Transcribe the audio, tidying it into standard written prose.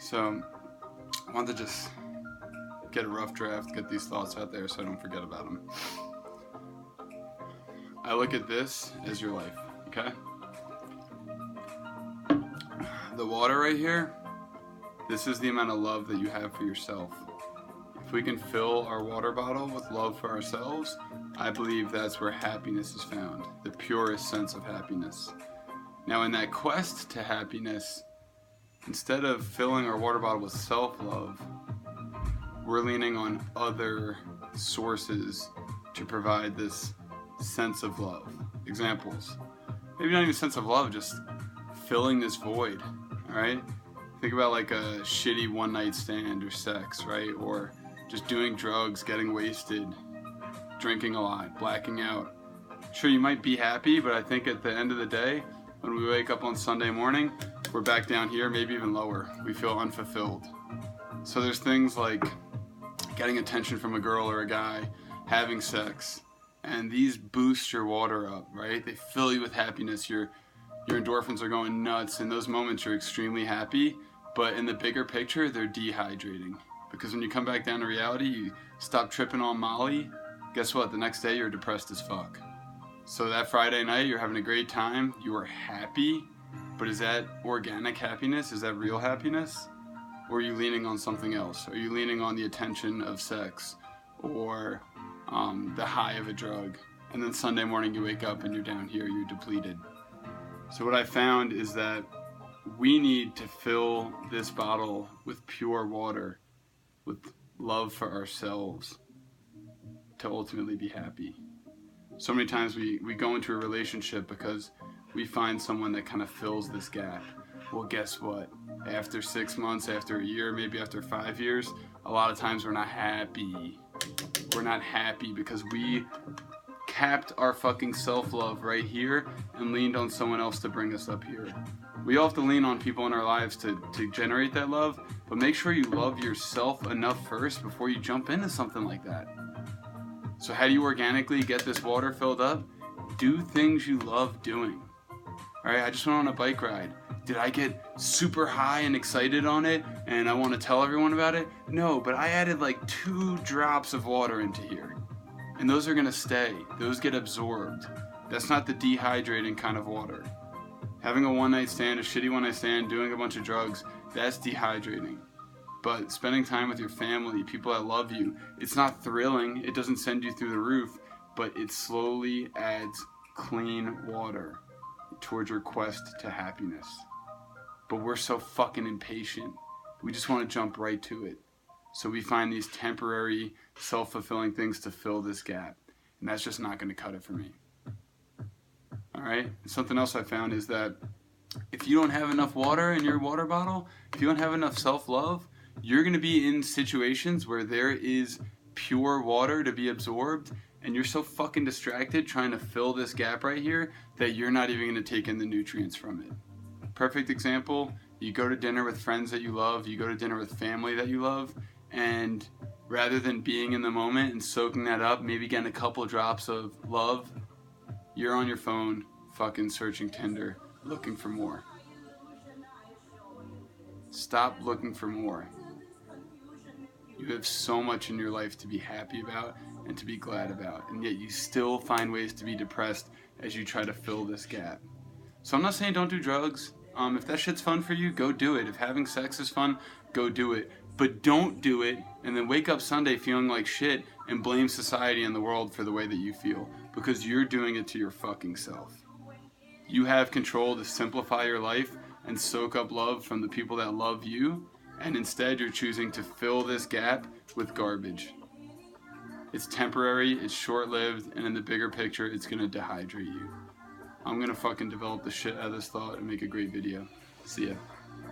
So I wanted to just get a rough draft, get these thoughts out there so I don't forget about them. I look at this as your life, okay? The water right here, this is the amount of love that you have for yourself. If we can fill our water bottle with love for ourselves, I believe that's where happiness is found, the purest sense of happiness. Now in that quest to happiness, instead of filling our water bottle with self-love, we're leaning on other sources to provide this sense of love. Examples. Maybe not even sense of love, just filling this void, alright? Think about like a shitty one-night stand or sex, right? Or just doing drugs, getting wasted, drinking a lot, blacking out. Sure, you might be happy, but I think at the end of the day, when we wake up on Sunday morning, we're back down here, maybe even lower. We feel unfulfilled. So there's things like getting attention from a girl or a guy, having sex, and these boost your water up, right? They fill you with happiness. Your endorphins are going nuts. In those moments, you're extremely happy, but in the bigger picture, they're dehydrating. Because when you come back down to reality, you stop tripping on Molly, guess what? The next day, you're depressed as fuck. So that Friday night, you're having a great time, you are happy, but is that organic happiness? Is that real happiness? Or are you leaning on something else? Are you leaning on the attention of sex or the high of a drug? And then Sunday morning you wake up and you're down here, you're depleted. So what I found is that we need to fill this bottle with pure water, with love for ourselves, to ultimately be happy. So many times we go into a relationship because we find someone that kind of fills this gap. Well, guess what? After 6 months, after a year, maybe after 5 years, a lot of times we're not happy. We're not happy because we capped our fucking self-love right here and leaned on someone else to bring us up here. We all have to lean on people in our lives to generate that love, but make sure you love yourself enough first before you jump into something like that. So how do you organically get this water filled up? Do things you love doing. Alright, I just went on a bike ride. Did I get super high and excited on it and I want to tell everyone about it? No, but I added like 2 drops of water into here. And those are going to stay. Those get absorbed. That's not the dehydrating kind of water. Having a one-night stand, a shitty one-night stand, doing a bunch of drugs, that's dehydrating. But spending time with your family, people that love you, it's not thrilling, it doesn't send you through the roof, but it slowly adds clean water towards your quest to happiness. But we're so fucking impatient. We just want to jump right to it. So we find these temporary, self-fulfilling things to fill this gap. And that's just not going to cut it for me. Alright? Something else I found is that if you don't have enough water in your water bottle, if you don't have enough self-love, you're going to be in situations where there is pure water to be absorbed and you're so fucking distracted trying to fill this gap right here that you're not even going to take in the nutrients from it. Perfect example, you go to dinner with friends that you love, you go to dinner with family that you love, and rather than being in the moment and soaking that up, maybe getting a couple drops of love, you're on your phone fucking searching Tinder, looking for more. Stop looking for more. You have so much in your life to be happy about and to be glad about, and yet you still find ways to be depressed as you try to fill this gap. So I'm not saying don't do drugs. If that shit's fun for you, go do it. If having sex is fun, go do it. But don't do it and then wake up Sunday feeling like shit and blame society and the world for the way that you feel, because you're doing it to your fucking self. You have control to simplify your life and soak up love from the people that love you, and instead you're choosing to fill this gap with garbage. It's temporary, it's short-lived, and in the bigger picture, it's gonna dehydrate you. I'm gonna fucking develop the shit out of this thought and make a great video. See ya.